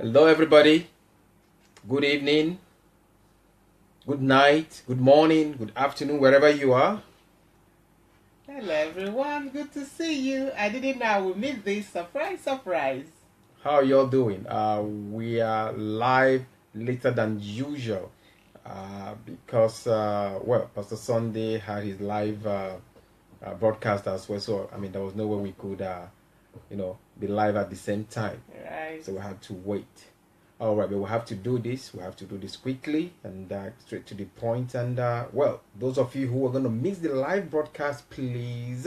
Hello, everybody. Good evening, good night, good morning, good afternoon, wherever you are. Hello, everyone. Good to see you. I didn't know I would meet this. Surprise, surprise. How are y'all doing? We are live later than usual because, well, Pastor Sunday had his live broadcast as well. So, I mean, there was no way we could, be live at the same time. Right. So we had to wait. All right, but we have to do this. We have to do this quickly and straight to the point. And well, those of you who are going to miss the live broadcast, please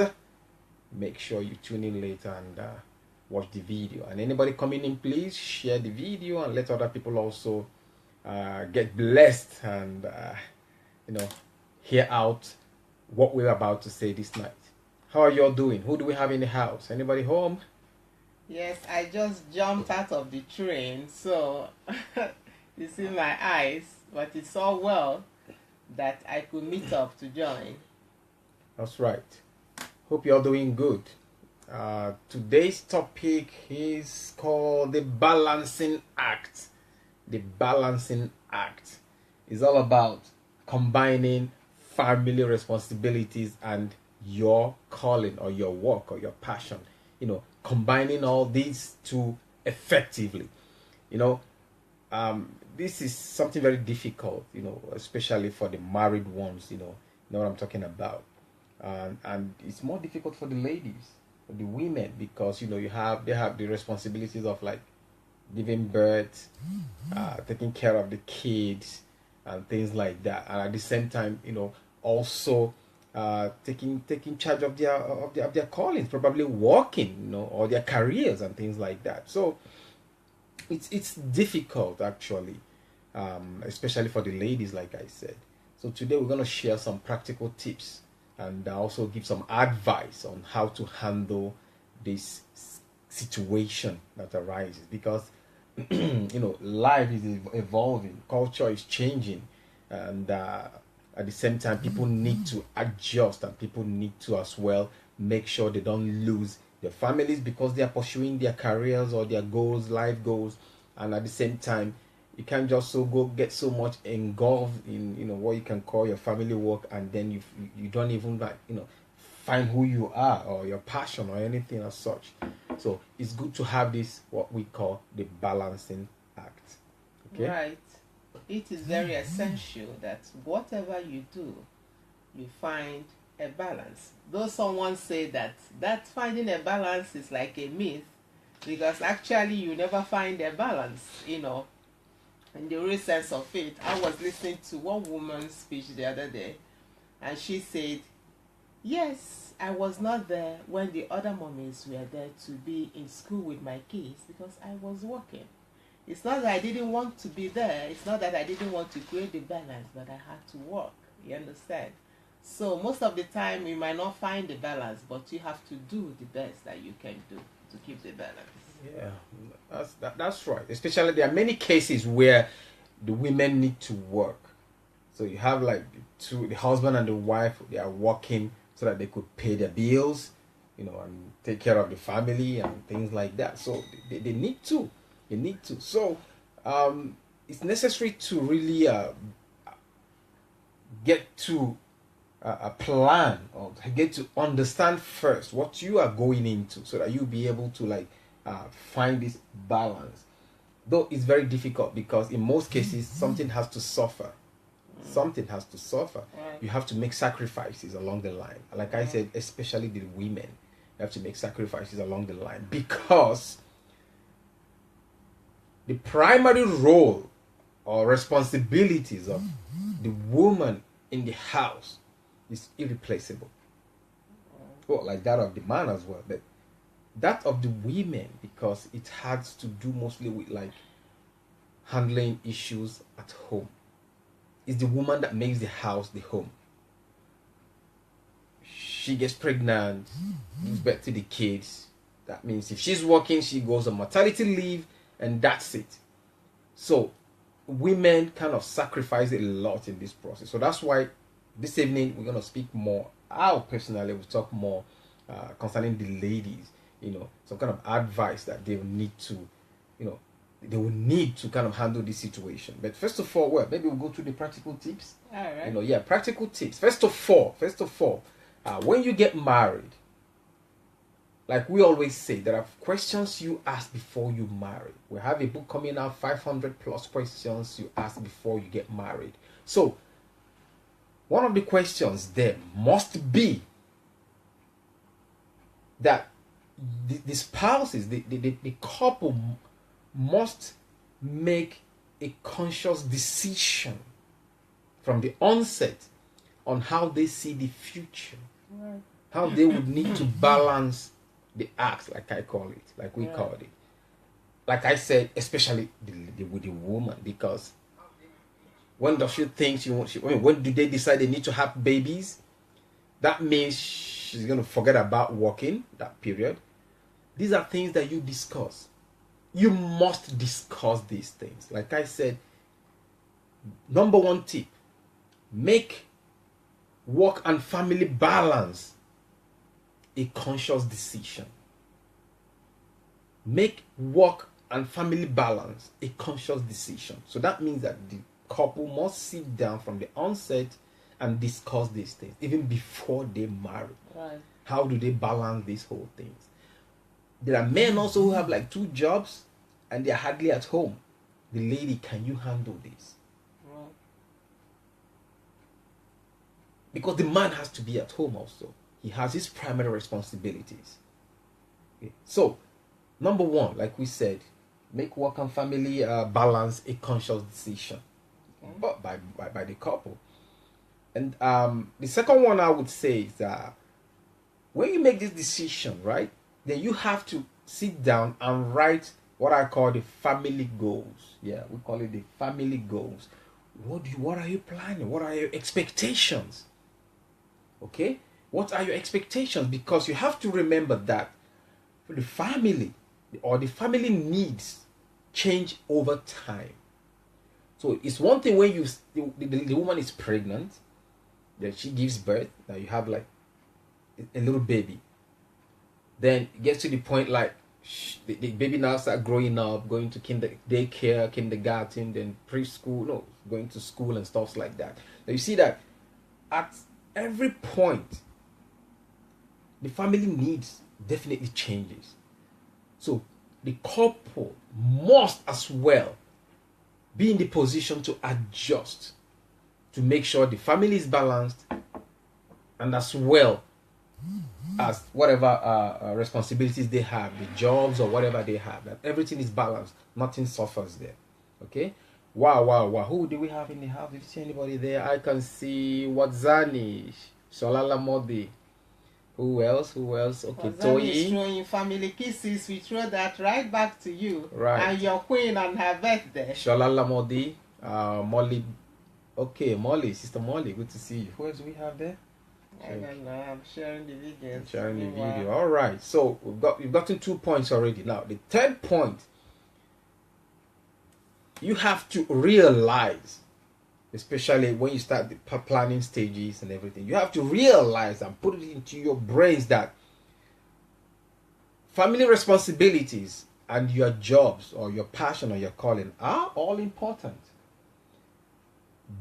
make sure you tune in later and watch the video. And anybody coming in, please share the video and let other people also get blessed and hear out what we're about to say this night. How are y'all doing? Who do we have in the house? Anybody home? Yes, I just jumped out of the train, so you see my eyes, but it's all well that I could meet up to join. That's right. Hope you're doing good. Today's topic is called the balancing act. The balancing act is all about combining family responsibilities and your calling or your work or your passion. Combining all these two effectively. You know, this is something very difficult. Especially for the married ones. Know what I'm talking about. And it's more difficult for the ladies, for the women, because they have the responsibilities of like giving birth, taking care of the kids, and things like that, and at the same time, also taking charge of their callings, probably working, or their careers and things like that. So it's difficult actually, especially for the ladies, like I said. So today we're going to share some practical tips and also give some advice on how to handle this situation that arises, because life is evolving, culture is changing, and at the same time people need to adjust, and people need to as well make sure they don't lose their families because they are pursuing their careers or their goals, life goals. And at the same time, you can't just so go get so much engulfed in what you can call your family work, and then you don't even like find who you are or your passion or anything as such. So it's good to have this what we call the balancing act. Okay. Right. It is very essential that whatever you do, you find a balance. Though someone say that finding a balance is like a myth, because actually you never find a balance, in the real sense of it. I was listening to one woman's speech the other day, and she said, yes, I was not there when the other mommies were there to be in school with my kids because I was working. It's not that I didn't want to be there, it's not that I didn't want to create the balance, but I had to work. You understand? So most of the time we might not find the balance, but you have to do the best that you can do to keep the balance. Yeah, that's right. Especially there are many cases where the women need to work. So you have like the husband and the wife, they are working so that they could pay their bills, and take care of the family and things like that. So they need to. They need to. So it's necessary to really get to a plan, or get to understand first what you are going into, so that you'll be able to like find this balance. Though it's very difficult because in most cases something has to suffer. Something has to suffer. Right. You have to make sacrifices along the line. Like I said, especially the women, you have to make sacrifices along the line, because the primary role or responsibilities of the woman in the house is irreplaceable. Well, like that of the man as well, but that of the women, because it has to do mostly with like handling issues at home. It's the woman that makes the house the home. She gets pregnant, gives birth to the kids. That means if she's working, she goes on maternity leave, and that's it. So women kind of sacrifice a lot in this process. So that's why this evening we're going to speak more. I personally will talk more concerning the ladies, some kind of advice that they need to, they will need to kind of handle this situation. But first of all, well, maybe we'll go through the practical tips. All right. You know, yeah, practical tips. First of all, when you get married, like we always say, there are questions you ask before you marry. We have a book coming out, 500 plus questions you ask before you get married. So, one of the questions there must be that the spouses, the couple must make a conscious decision from the onset on how they see the future, Right. how they would need to balance the acts, like I call it, like we called it. Like I said, especially with the woman, because when does she think when do they decide they need to have babies? That means she's going to forget about working that period. These are things that you discuss. You must discuss these things. Like I said, number one tip, make work and family balance a conscious decision. Make work and family balance a conscious decision. So that means that the couple must sit down from the onset and discuss these things, even before they marry. Right. How do they balance these whole things? There are men also who have like 2 jobs and they're hardly at home. The lady, can you handle this? Right. Because the man has to be at home also. He has his primary responsibilities. Okay. So, number one, like we said, make work and family balance a conscious decision, but by the couple. And the second one I would say is that when you make this decision, right, then you have to sit down and write what I call the family goals. Yeah, we call it the family goals. What are you planning? What are your expectations? Okay? What are your expectations? Because you have to remember that the family or the family needs change over time. So it's one thing when the woman is pregnant, that she gives birth, now you have like a little baby. Then it gets to the point like the baby now start growing up, going to daycare, kindergarten, then preschool, going to school and stuff like that. Now you see that at every point, the family needs definitely changes. So the couple must as well be in the position to adjust to make sure the family is balanced, and as well as whatever responsibilities they have, the jobs or whatever they have, that everything is balanced, nothing suffers there. Okay? Wow. Who do we have in the house? If you see anybody there, I can see Wadzani, Sholala Modi. Who else? Okay, Wadzani is throwing family kisses. We throw that right back to you. Right. And your queen on her birthday. Sholala Modi, Molly. Okay, Molly, Sister Molly, good to see you. Who else do we have there? I don't know. I'm sharing the video. Sharing the video. All right. So we've gotten 2 points already. Now the third point, you have to realize, especially when you start the planning stages and everything, you have to realize and put it into your brains that family responsibilities and your jobs or your passion or your calling are all important.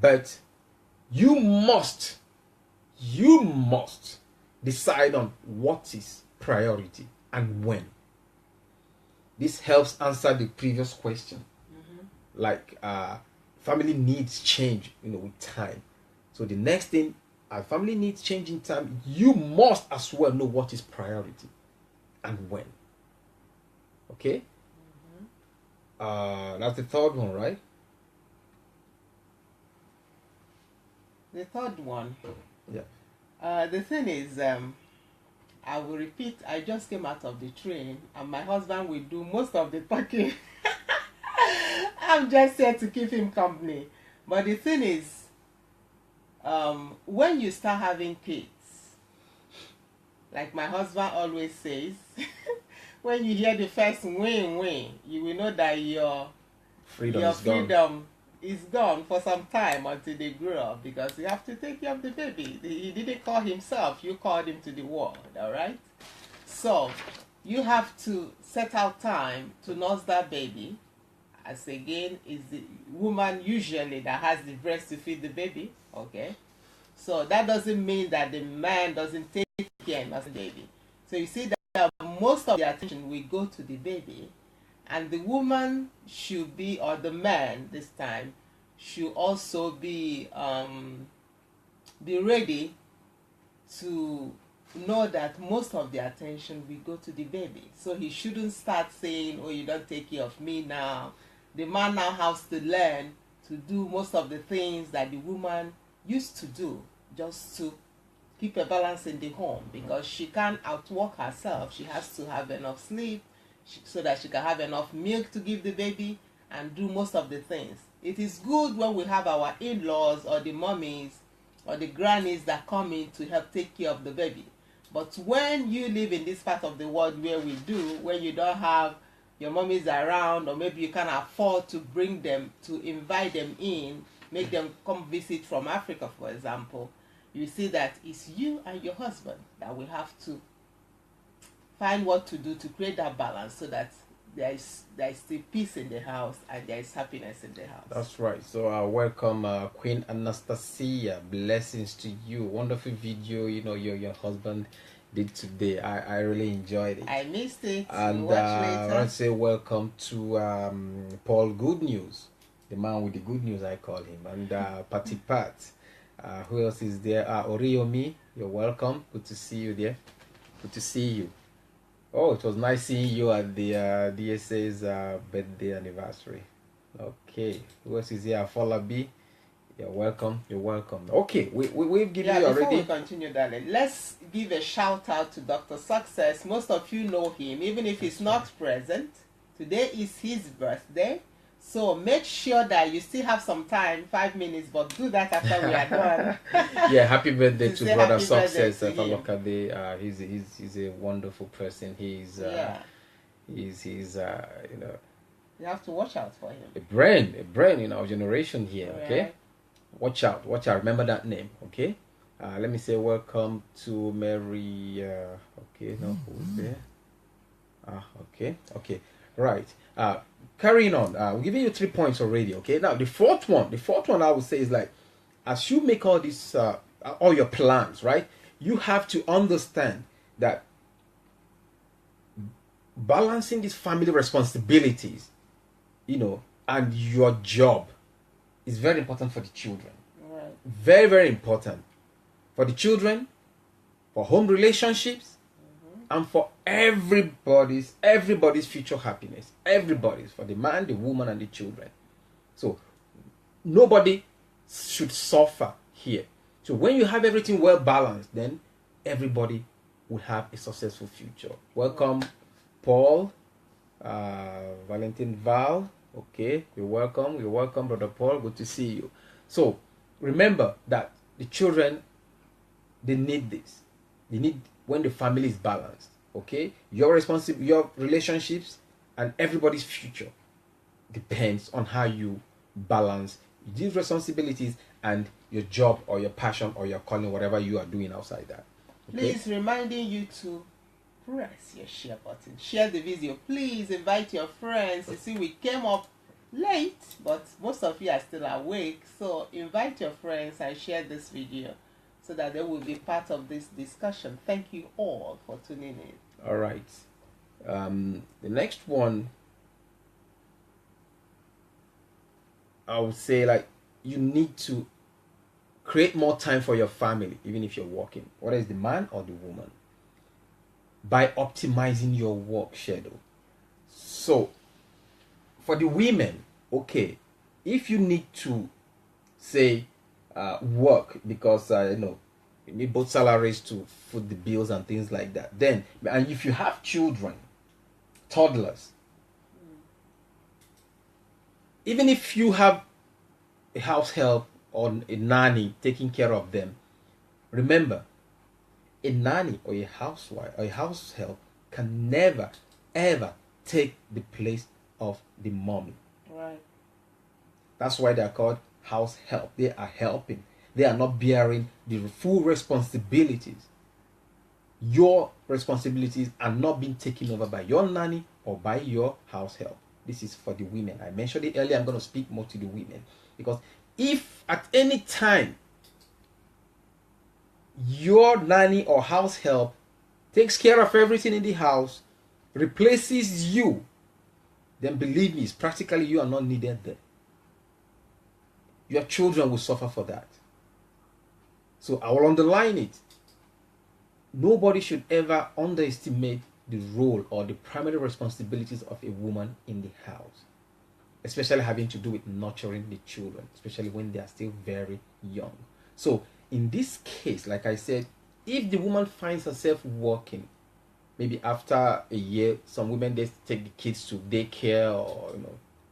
But you must decide on what is priority and when. This helps answer the previous question. Like family needs change, with time. So the next thing, family needs change in time. You must as well know what is priority and when. Okay? That's the third one, right? The third one. Yeah. The thing is, I will repeat, I just came out of the train and my husband will do most of the talking. I'm just here to keep him company. But the thing is, when you start having kids, like my husband always says, when you hear the first win, you will know that your freedom is gone for some time until they grow up, because you have to take care of the baby. He didn't call himself, you called him to the world, all right? So you have to set out time to nurse that baby as again is the woman usually that has the breast to feed the baby. Okay, so that doesn't mean that the man doesn't take care of the baby. So you see that most of the attention will go to the baby, and the woman should be, or the man this time, should also be ready to know that most of the attention will go to the baby. So he shouldn't start saying, oh, you don't take care of me now. The man now has to learn to do most of the things that the woman used to do, just to keep a balance in the home, because she can't outwork herself. She has to have enough sleep so that she can have enough milk to give the baby and do most of the things. It is good when we have our in-laws or the mummies or the grannies that come in to help take care of the baby. But when you live in this part of the world where we do, when you don't have your mummies around, or maybe you can't afford to bring them, to invite them in, make them come visit from Africa, for example, you see that it's you and your husband that will have to find what to do to create that balance, so that there is still peace in the house and there is happiness in the house. That's right. So welcome Queen Anastasia. Blessings to you. Wonderful video, your husband did today. I really enjoyed it. I missed it. And watch I later. want to say welcome to Paul Good News, the man with the good news, I call him, and Patty Pat. Who else is there? Oriomi, you're welcome. Good to see you there. Good to see you. Oh, it was nice seeing you at the DSA's birthday anniversary. Okay, who else is here? Folabi, you're welcome. You're welcome. Okay, we've given you already. Before we continue, darling, let's give a shout out to Dr. Success. Most of you know him, even if he's not present. Today is his birthday. So make sure that you still have some time, 5 minutes, but do that after we are done. Yeah, happy birthday to Brother Success. He's a wonderful person. He's you have to watch out for him. A brain in our generation here. Okay, right. Watch out. Remember that name. Okay. Let me say welcome to Mary. Okay, no, who's there? Okay. Right. Carrying on, we're giving you 3 points already. Okay, now the fourth one I would say is like, as you make all these all your plans, right, you have to understand that balancing these family responsibilities, and your job is very important for the children. Right. Very, very important for the children, for home relationships, and for everybody's future happiness. Everybody's, for the man, the woman, and the children. So nobody should suffer here. So when you have everything well balanced, then everybody will have a successful future. Welcome, Paul, Valentin Val. Okay, you're welcome, Brother Paul. Good to see you. So remember that the children, they need this. They need, when the family is balanced, okay, your relationships and everybody's future depends on how you balance these responsibilities and your job or your passion or your calling, whatever you are doing outside that. Okay? Please, reminding you to press your share button, share the video, please invite your friends. You see, we came up late, but most of you are still awake, so invite your friends and share this video, so that they will be part of this discussion. Thank you all for tuning in. All right. The next one, I would say, like, you need to create more time for your family, even if you're working, whether it's the man or the woman, by optimizing your work schedule. So, for the women, okay, if you need to, say, work because you need both salaries to foot the bills and things like that, then, and if you have children, toddlers, even if you have a house help or a nanny taking care of them, remember, a nanny or a housewife or a house help can never ever take the place of the mommy. Right. That's why they are called house help. They are helping. They are not bearing the full responsibilities. Your responsibilities are not being taken over by your nanny or by your house help. This is for the women. I mentioned it earlier. I'm going to speak more to the women, because if at any time your nanny or house help takes care of everything in the house, replaces you, then believe me, it's practically you are not needed there. Your children will suffer for that. So I will underline it. Nobody should ever underestimate the role or the primary responsibilities of a woman in the house, especially having to do with nurturing the children, especially when they are still very young. So in this case, like I said, if the woman finds herself working, maybe after a year, some women, they take the kids to daycare or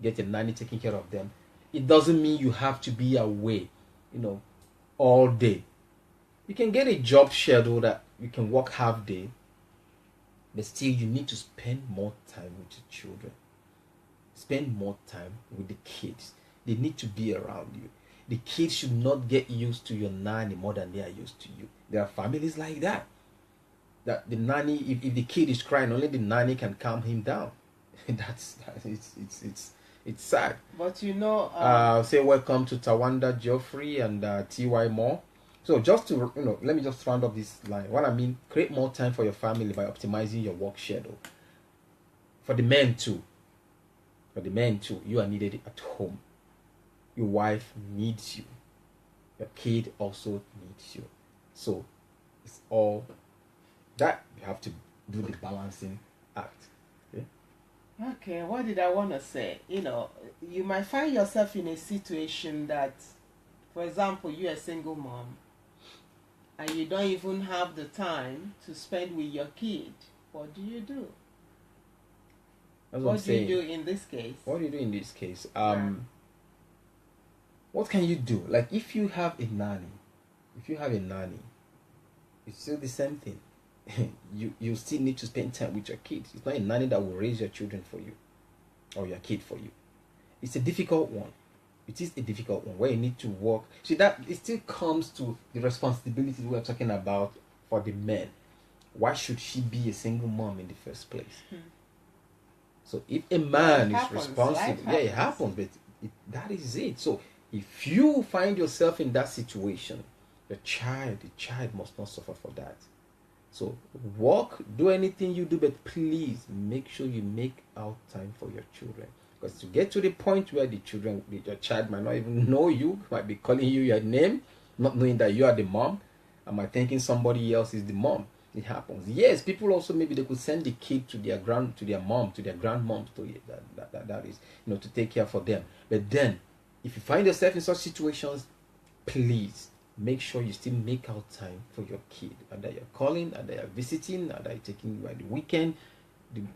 get a nanny taking care of them. It doesn't mean you have to be away, all day. You can get a job schedule that you can work half day, but still you need to spend more time with your children. Spend more time with the kids. They need to be around you. The kids should not get used to your nanny more than they are used to you. There are families like that. That the nanny, if the kid is crying, only the nanny can calm him down. It's sad. But say welcome to Tawanda Geoffrey and T.Y. Moore. So just to let me just round up this line. What I mean, create more time for your family by optimizing your work schedule. For the men too, you are needed at home. Your wife needs you. Your kid also needs you. So it's all that you have to do the balancing act. Okay, what did I want to say? You might find yourself in a situation that, for example, you're a single mom and you don't even have the time to spend with your kid. What do you do? What do you do in this case? What do you do in this case? What can you do? Like if you have a nanny, it's still the same thing. you still need to spend time with your kids. It's not a nanny that will raise your children for you or your kid for you. It's a difficult one. It is a difficult one where you need to work. See, that it still comes to the responsibilities we are talking about for the men. Why should she be a single mom in the first place? So if a man is responsible, it happens, but that is it. So if you find yourself in that situation, the child must not suffer for that. So work, do anything you do, but please make sure you make out time for your children. Because to get to the point where your child might not even know you, might be calling you your name, not knowing that you are the mom, and might thinking somebody else is the mom. It happens. Yes, people also maybe they could send the kid to their mom, to their grandmom, that is, to take care for them. But then, if you find yourself in such situations, please make sure you still make out time for your kid. Either you're calling, either you're visiting, either you're taking you by the weekend.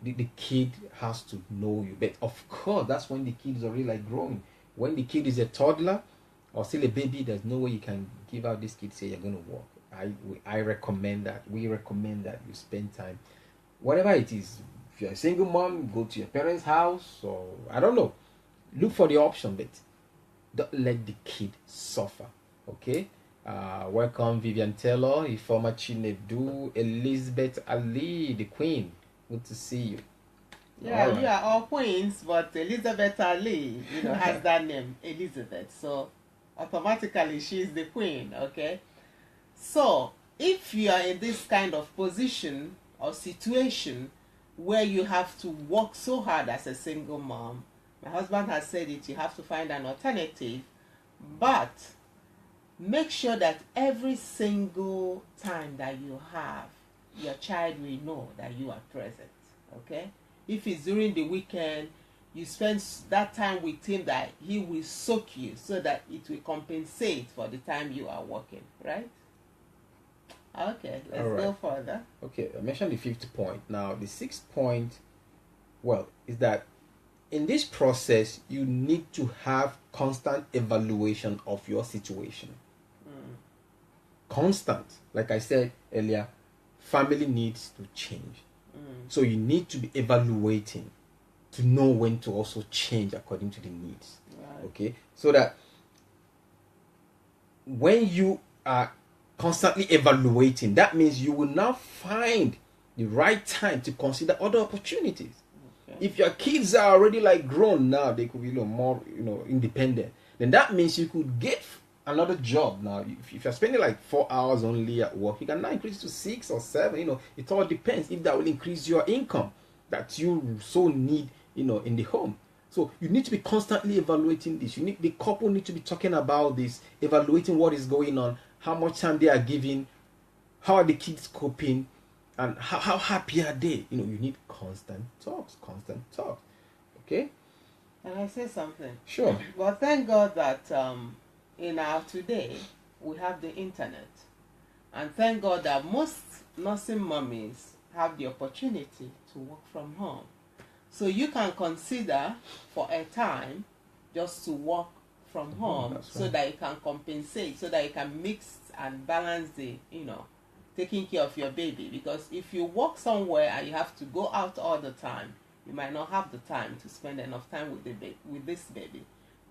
The kid has to know you. But of course, that's when the kid is already like growing. When the kid is a toddler or still a baby, there's no way you can give out this kid, say you're going to work. I recommend that. We recommend that you spend time. Whatever it is. If you're a single mom, go to your parents' house, or I don't know. Look for the option, but don't let the kid suffer. Okay? Welcome Vivian Taylor, Ifeoma Chinedu, Elizabeth Ali, the Queen. Good to see you. Yeah, right. You are all queens, but Elizabeth Ali, has that name, Elizabeth. So automatically she's the queen, okay? So if you are in this kind of position or situation where you have to work so hard as a single mom, my husband has said it, you have to find an alternative, but make sure that every single time that you have, your child will know that you are present, okay? If it's during the weekend, you spend that time with him, that he will soak you so that it will compensate for the time you are working, right? Okay, let's go further. Okay, I mentioned the 5th point. Now, the 6th point, is that in this process, you need to have constant evaluation of your situation. Constant. Like I said earlier, family needs to change. So you need to be evaluating to know when to also change according to the needs. Right. Okay? So that when you are constantly evaluating, that means you will now find the right time to consider other opportunities. Okay. If your kids are already like grown now, they could be more independent. Then that means you could get another job now. If you're spending like 4 hours only at work, you can now increase to 6 or 7. It all depends if that will increase your income that you so need in the home. So you need to be constantly evaluating this. The couple need to be talking about this, evaluating what is going on, how much time they are giving, how are the kids coping, and how happy are they. You need constant talks. Okay. Can I say something? Sure. Well, thank God that in our today we have the internet, and thank God that most nursing mummies have the opportunity to work from home. So you can consider for a time just to work from home, so that you can compensate, so that you can mix and balance the taking care of your baby. Because if you work somewhere and you have to go out all the time, you might not have the time to spend enough time with this baby.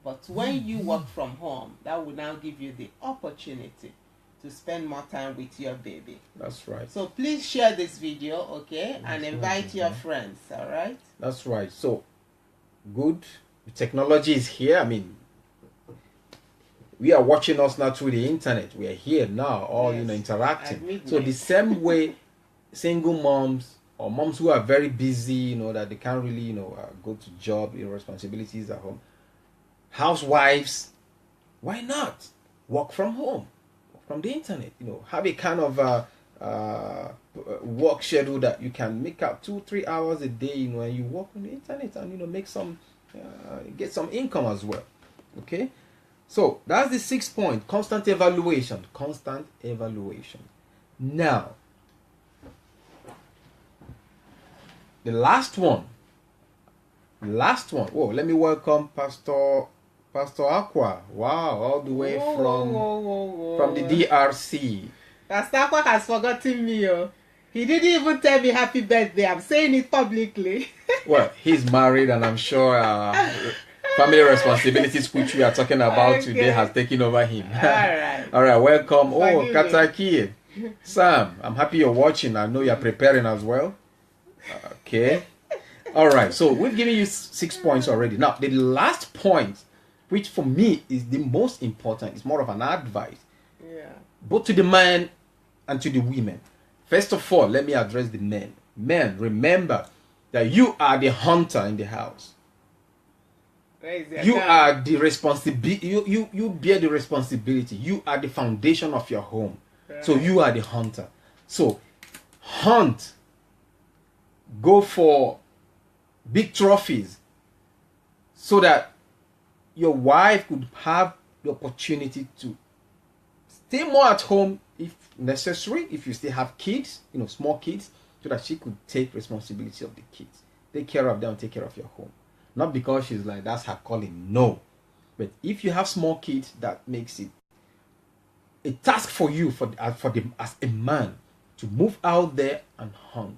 But when you work from home, that will now give you the opportunity to spend more time with your baby. That's right. So please share this video, okay, and invite your friends. All right. That's right. So good. The technology is here. I mean, we are watching us now through the internet. We are here now, all interacting. So the same way single moms or moms who are very busy, that they can't really, go to job, responsibilities at home. Housewives, why not work from home, work from the internet? Have a kind of work schedule that you can make up 2-3 hours a day, and you work on the internet and make some, get some income as well. Okay. So that's the 6th point: constant evaluation. Constant evaluation. Now, the last one. Oh, let me welcome Pastor Aqua. Wow, all the way from the DRC. Pastor Aqua has forgotten me. He didn't even tell me happy birthday. I'm saying it publicly. Well, he's married, and I'm sure family responsibilities, which we are talking about today, has taken over him. All right, welcome. Oh, Kataki. Sam, I'm happy you're watching. I know you're preparing as well. Okay. All right, so we've given you 6 points already. Now, the last point, which for me is the most important, is more of an advice. Yeah. Both to the man and to the women. First of all, let me address the men. Men, remember that you are the hunter in the house. You are the responsibility. You bear the responsibility. You are the foundation of your home. Right. So you are the hunter. So hunt. Go for big trophies, so that your wife could have the opportunity to stay more at home if necessary, if you still have kids, small kids, so that she could take responsibility of the kids, take care of them, take care of your home. Not because she's like that's her calling, no. But if you have small kids, that makes it a task for you, for them as a man, to move out there and hunt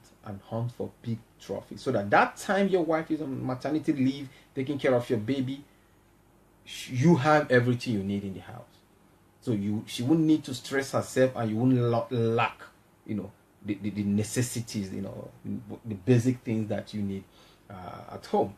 for big trophies, so that time your wife is on maternity leave, taking care of your baby, you have everything you need in the house. So she wouldn't need to stress herself, and you wouldn't lack, the necessities, the basic things that you need at home.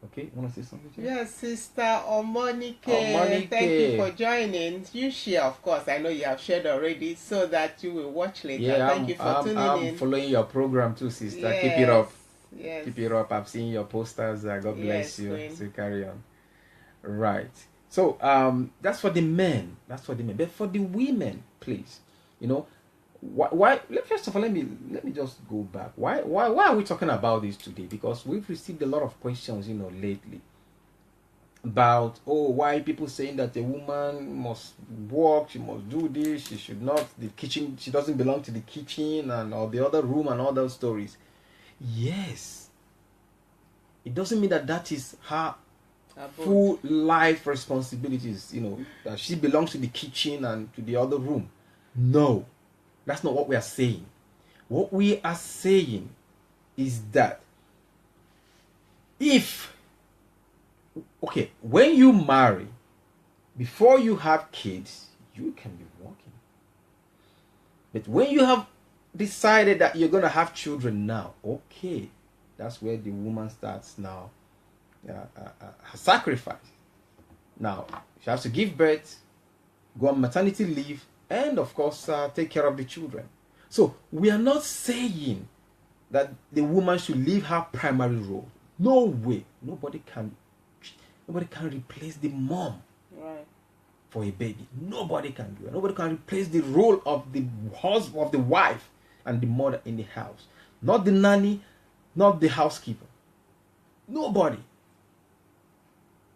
Okay, you want to say something? Yes, Sister Omonike. Thank you for joining. You share, of course. I know you have shared already, so that you will watch later. Yeah, thank you for tuning in. I'm following your program too, sister. Yes. Keep it up. Yes. Keep it up. I've seen your posters. God bless you. Queen. So carry on. Right. So that's for the men. But for the women, please, why first of all, let me just go back. Why are we talking about this today? Because we've received a lot of questions, lately, about why people saying that a woman must work, she must do this, she should not, the kitchen, she doesn't belong to the kitchen or the other room, and all those stories. Yes, it doesn't mean that is her full life responsibilities, that she belongs to the kitchen and to the other room. No, that's not what we are saying. What we are saying is that when you marry, before you have kids, you can be working. But when you have decided that you're going to have children now, okay, That's where the woman starts now her sacrifice. Now, she has to give birth, go on maternity leave, and of course, take care of the children. So, we are not saying that the woman should leave her primary role. No way. Nobody can replace the mom. Right. For a baby. Nobody can do it. Nobody can replace the role of the husband, of the wife, and the mother in the house. Not the nanny, not the housekeeper. Nobody.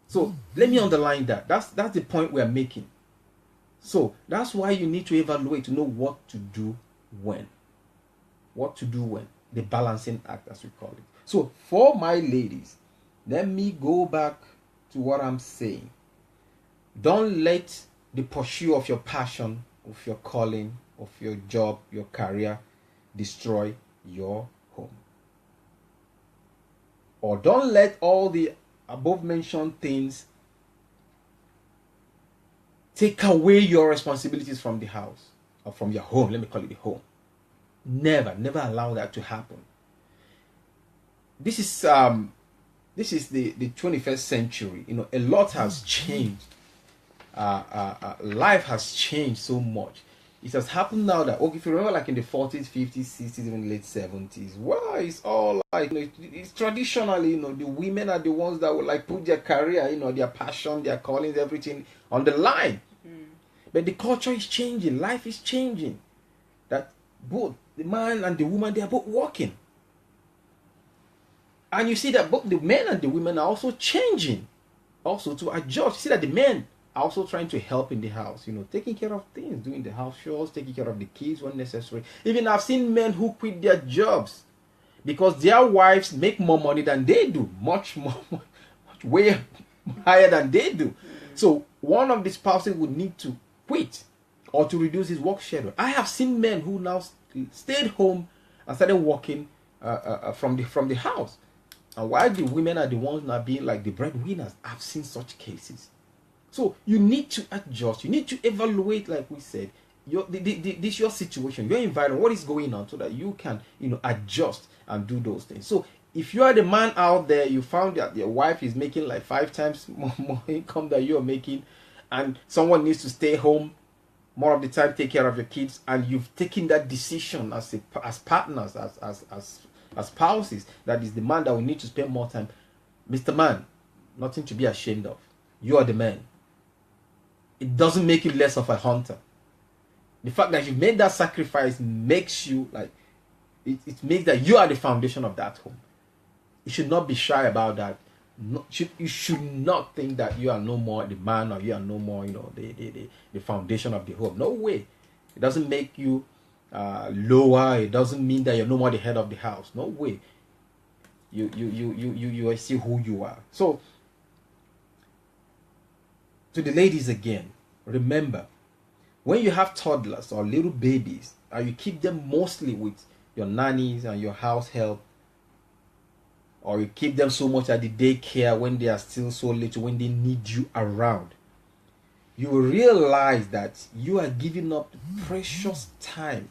So let me underline that. That's the point we're making. So that's why you need to evaluate to know what to do when. What to do when. The balancing act, as we call it. So for my ladies, let me go back to what I'm saying. Don't let the pursuit of your passion, of your calling, of your job, your career, destroy your home. Or don't let all the above mentioned things take away your responsibilities from the house or from your home. Let me call it the home. Never allow that to happen. This is the 21st century. A lot has changed. Life has changed so much. It has happened now that, if you remember, like in the 40s, 50s, 60s, even late 70s, well, it's all like, it's traditionally, the women are the ones that would like put their career, their passion, their callings, everything on the line. But the culture is changing. Life is changing. That both the man and the woman, they are both working. And you see that both the men and the women are also changing, also to adjust. You see that the men are also trying to help in the house, taking care of things, doing the house chores, taking care of the kids when necessary. Even I've seen men who quit their jobs because their wives make more money than they do, much way higher than they do. So one of the spouses would need to quit or to reduce his work schedule. I have seen men who now stayed home and started working from the house. And while the women are the ones now being like the breadwinners, I've seen such cases. So you need to adjust. You need to evaluate, like we said, your situation, your environment, what is going on, so that you can, adjust and do those things. So if you are the man out there, you found that your wife is making like 5 times more income than you are making, and someone needs to stay home more of the time, take care of your kids, and you've taken that decision as partners, as spouses, that is the man that will need to spend more time. Mr. Man, nothing to be ashamed of. You are the man. It doesn't make you less of a hunter. The fact that you've made that sacrifice makes you like, it makes that you are the foundation of that home. You should not be shy about that. You should not think that you are no more the man, or you are no more, the foundation of the home. No way. It doesn't make you lower. It doesn't mean that you're no more the head of the house. No way. You are still who you are. So, to the ladies again, remember, when you have toddlers or little babies, and you keep them mostly with your nannies and your house help, or you keep them so much at the daycare when they are still so little, when they need you around, you will realize that you are giving up precious time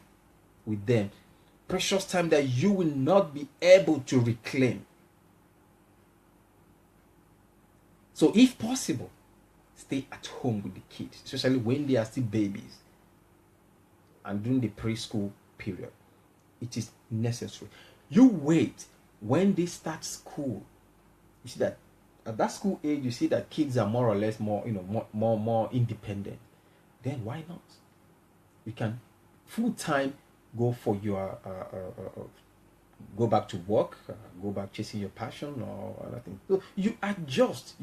with them. Precious time that you will not be able to reclaim. So if possible, stay at home with the kids, especially when they are still babies and during the preschool period. It is necessary. You wait when they start school. You see that at that school age, you see that kids are more or less more independent. Then why not? You can full time go for your go back to work, go back chasing your passion or anything. So you adjust.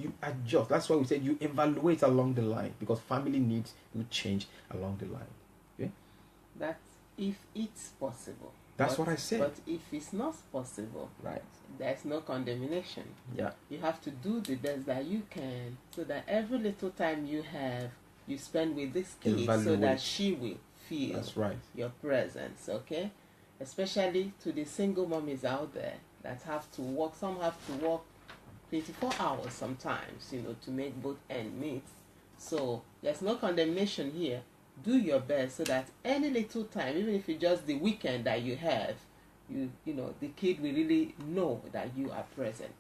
That's why we said you evaluate along the line, because family needs will change along the line. Okay? That's if it's possible. That's what I said. But if it's not possible, right, there's no condemnation. Yeah. You have to do the best that you can, so that every little time you have, you spend with this kid, so that she will feel that's right, your presence. Okay? Especially to the single mommies out there that have to work. Some have to work 24 hours sometimes, to make both ends meet. So there's no condemnation here. Do your best so that any little time, even if it's just the weekend that you have, you know, the kid will really know that you are present.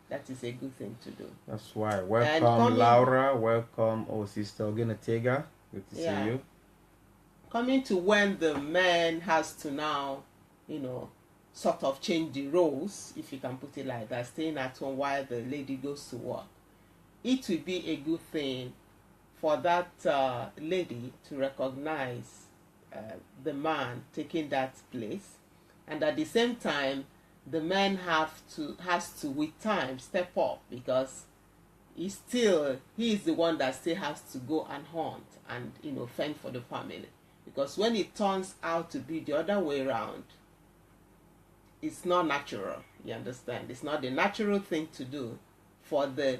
That is a good thing to do. That's why. Welcome, Laura. Welcome, Sister Ogenatega. Good to see you. Coming to when the man has to now, you know, sort of change the roles, if you can put it like that, staying at home while the lady goes to work. It will be a good thing for that lady to recognize the man taking that place, and at the same time the man has to with time step up, because he is the one that still has to go and hunt and, you know, fend for the family. Because when it turns out to be the other way around, it's not natural. You understand? It's not the natural thing to do for the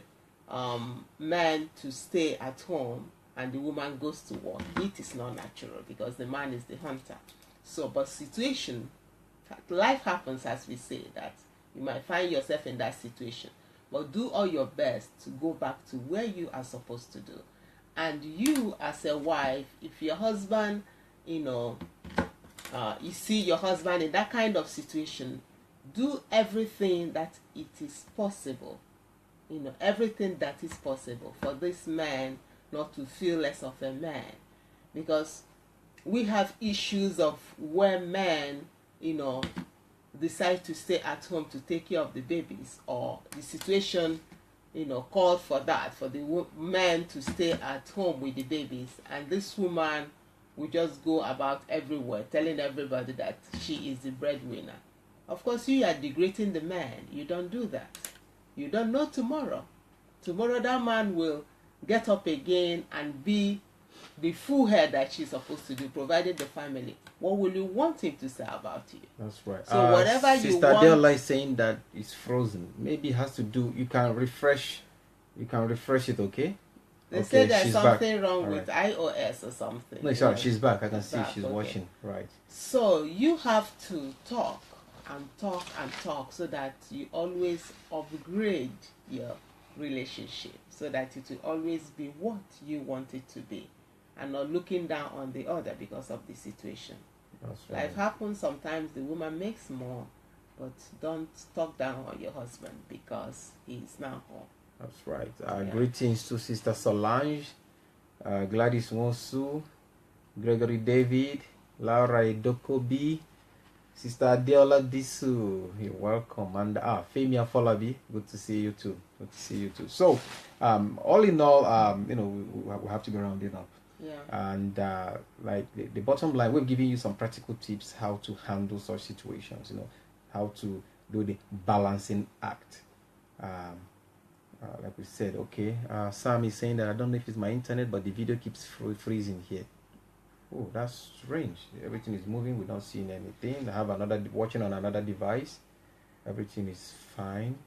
man to stay at home and the woman goes to work. It is not natural, because the man is the hunter. So, but life happens, as we say, that you might find yourself in that situation. But do all your best to go back to where you are supposed to do. And you, as a wife, if your husband, you know, you see your husband in that kind of situation, do everything that it is possible, you know, everything that is possible for this man not to feel less of a man. Because we have issues of where men, you know, decide to stay at home to take care of the babies, or the situation, you know, called for that, for the man to stay at home with the babies, and this woman will just go about everywhere telling everybody that she is the breadwinner. Of course, you are degrading the man. You don't do that. You don't know tomorrow. Tomorrow that man will get up again and be the full head that she's supposed to do, provided the family. What will you want him to say about you? That's right. So whatever you want. Sister Adela is saying that it's frozen. Maybe it has to do. You can refresh it. Okay. They say there's something wrong with iOS or something. No, sorry, she's back. I can see she's okay. watching. Right. So you have to talk and talk and talk, so that you always upgrade your relationship, so that it will always be what you want it to be, and not looking down on the other because of the situation. That's right. Life happens. Sometimes the woman makes more, but don't talk down on your husband because he's now home. That's right. Greetings to Sister Solange, Gladys Wonsu, Gregory David, Laura Edokobi, Sister Adiola Disu. You're welcome. And Femia Folabi, good to see you too. Good to see you too. So, all in all, you know, we have to be rounding up. Yeah. And like the bottom line, we've given you some practical tips how to handle such situations. You know, how to do the balancing act. Like we said, okay. Sam is saying that I don't know if it's my internet, but the video keeps freezing here. Oh, that's strange. Everything is moving. We're not seeing anything. I have watching on another device. Everything is fine.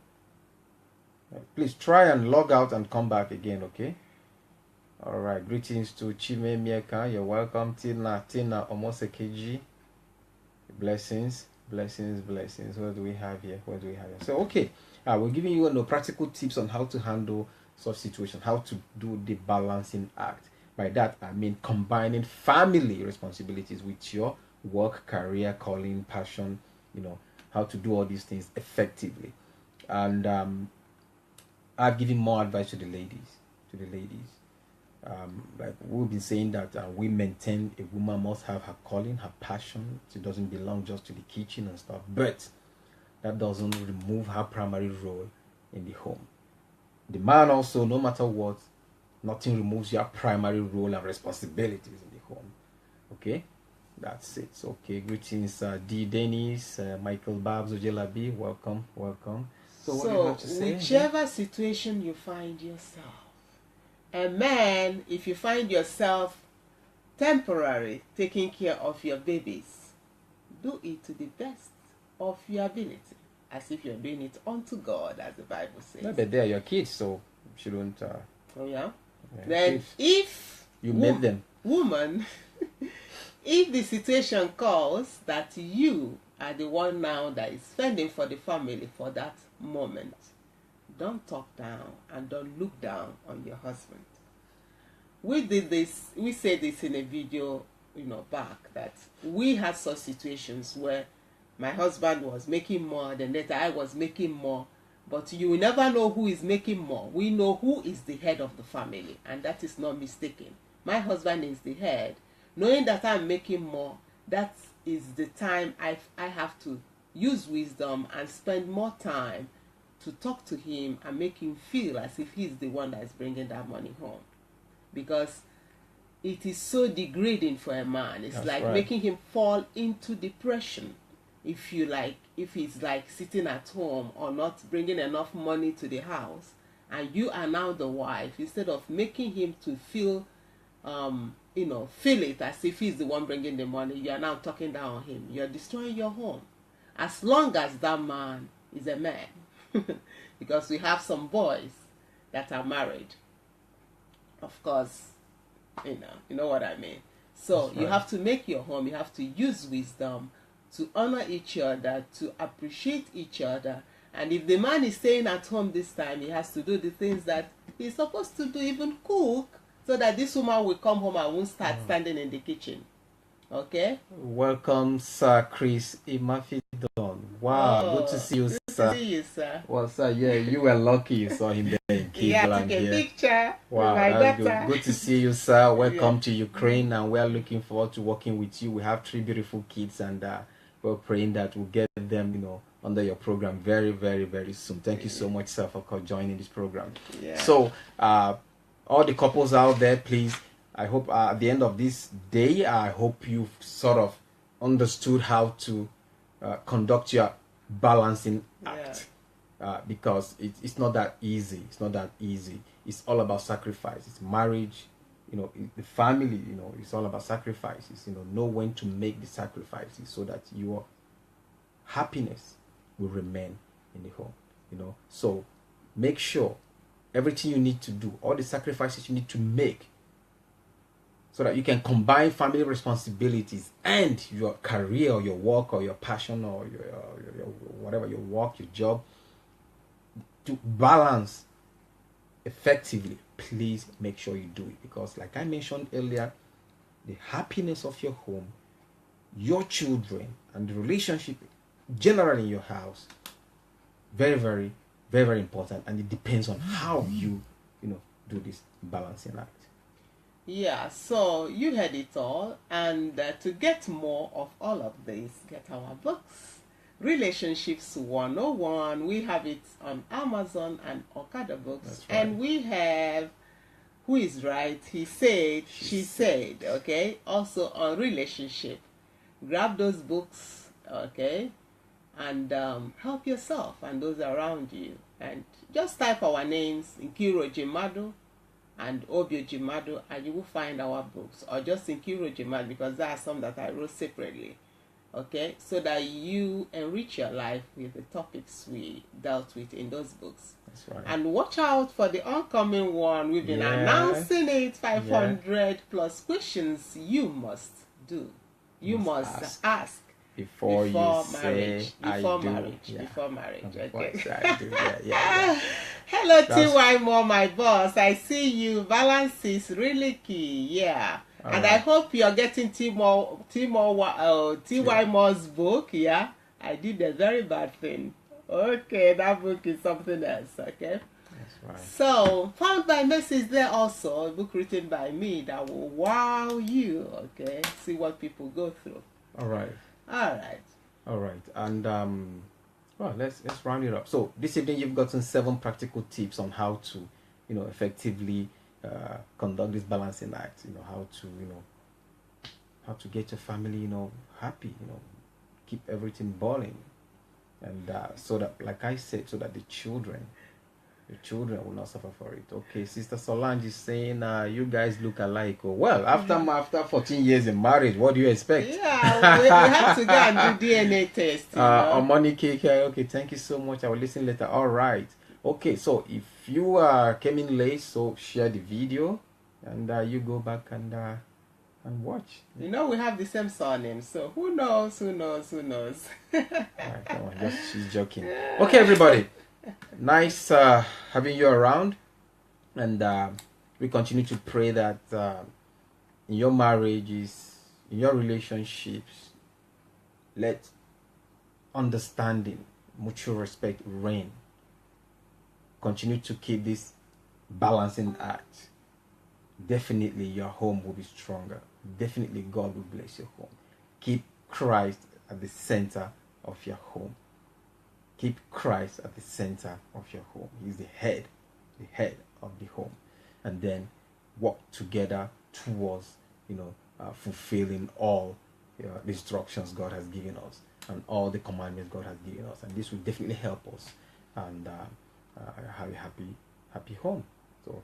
Please try and log out and come back again, okay? All right. Greetings to Chime Mieka. You're welcome. Tina Omosekeji. Blessings. What do we have here? So, okay. We're giving you practical tips on how to handle such situations, how to do the balancing act. By that, I mean combining family responsibilities with your work, career, calling, passion, you know, how to do all these things effectively. And I've given more advice to the ladies. Like we've been saying that we maintain a woman must have her calling, her passion. She doesn't belong just to the kitchen and stuff. But that doesn't remove her primary role in the home. The man also, no matter what, nothing removes your primary role and responsibilities in the home. Okay? That's it. Okay, greetings, D. Dennis, Michael Babs, Ojelabi, welcome. So what do you have to say? Whichever situation you find yourself, a man, if you find yourself temporary taking care of your babies, do it to the best of your ability, as if you're doing it unto God, as the Bible says. No, but they're your kids, so you shouldn't. Oh yeah. Then if you made them, woman, if the situation calls that you are the one now that is fending for the family for that moment, don't talk down and don't look down on your husband. We did this. We said this in a video, back, that we had such situations where my husband was making more, then later I was making more. But you will never know who is making more. We know who is the head of the family, and that is not mistaken. My husband is the head. Knowing that I'm making more, that is the time I have to use wisdom and spend more time to talk to him and make him feel as if he's the one that is bringing that money home. Because it is so degrading for a man. It's like making him fall into depression. If he's like sitting at home or not bringing enough money to the house, and you are now the wife, instead of making him to feel it as if he's the one bringing the money, you are now talking down on him. You're destroying your home. As long as that man is a man. Because we have some boys that are married. Of course, you know what I mean. So you have to make your home, you have to use wisdom to honor each other, to appreciate each other. And if the man is staying at home this time, he has to do the things that he's supposed to do, even cook, so that this woman will come home and won't start standing in the kitchen. Okay? Welcome, Sir Chris Imafidon. Wow, good to see you, sir. Good to see you, sir. Well, sir, yeah, you were lucky you saw him there in Cleveland. Yeah, I took a picture with my that's daughter. good to see you, sir. Welcome to Ukraine, and we are looking forward to working with you. We have 3 beautiful kids, and we're praying that we'll get them, under your program very, very, very soon. Thank you so much, sir, for joining this program. Yeah. So, all the couples out there, please, I hope at the end of this day, I hope you've sort of understood how to conduct your balancing act. Because it's not that easy. It's not that easy. It's all about sacrifice. It's marriage, the family, it's all about sacrifices. Know when to make the sacrifices so that your happiness will remain in the home. So make sure everything you need to do, all the sacrifices you need to make, so that you can combine family responsibilities and your career or your work or your passion or your whatever, your work, your job, to balance effectively. Please make sure you do it, because like I mentioned earlier, the happiness of your home, your children, and the relationship generally in your house, very, very, very, very important, and it depends on how you do this balancing act. Yeah, so you heard it all, and to get more of all of this, get our books, Relationships 101. We have it on Amazon and Okada Books. That's right. And we have Who is Right, He Said, She Said, okay? Also on Relationship. Grab those books, okay? And help yourself and those around you. And just type our names, Nkiro Jimadu and Obio Jimadu, and you will find our books. Or just Nkiro Jimadu, because there are some that I wrote separately. Okay, so that you enrich your life with the topics we dealt with in those books. That's right. And watch out for the oncoming one. We've been announcing it. 500 plus questions you must do. You must ask before you marriage. say Before I do. marriage. Yeah. Before marriage. Of Okay. course, I do. Yeah. Hello, T.Y. Moore, my boss. I see you. Balance is really key. Yeah. And I hope you're getting T.Y. Moore's book. Yeah. I did a very bad thing. Okay, that book is something else. Okay. That's right. So, Found by Mercy is there also, a book written by me that will wow you. Okay. See what people go through. All right. And well, let's round it up. So this evening you've gotten 7 practical tips on how to, effectively conduct this balancing act. How to get your family, happy. Keep everything balling, and so that, like I said, so that the children will not suffer for it. Okay, Sister Solange is saying, you guys look alike. Oh, well, after 14 years in marriage, what do you expect? Yeah, we have to go and do DNA test. Money cake. Okay, thank you so much. I will listen later. All right. Okay, so if you came in late, so share the video, and you go back and watch. We have the same surname, so who knows? All right, come on, she's joking. Okay, everybody. Nice having you around, and we continue to pray that in your marriages, in your relationships, let understanding, mutual respect reign. Continue to keep this balancing act. Definitely your home will be stronger. Definitely God will bless your home. Keep Christ at the center of your home. Keep Christ at the center of your home. He's the head of the home. And then work together towards, fulfilling all the instructions God has given us and all the commandments God has given us. And this will definitely help us and have a happy home. So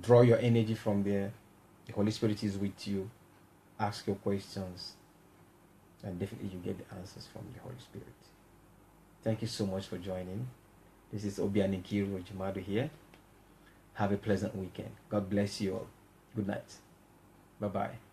draw your energy from there. The Holy Spirit is with you. Ask your questions, and definitely you get the answers from the Holy Spirit. Thank you so much for joining. This is Obianikiru Jumadu here. Have a pleasant weekend. God bless you all. Good night. Bye-bye.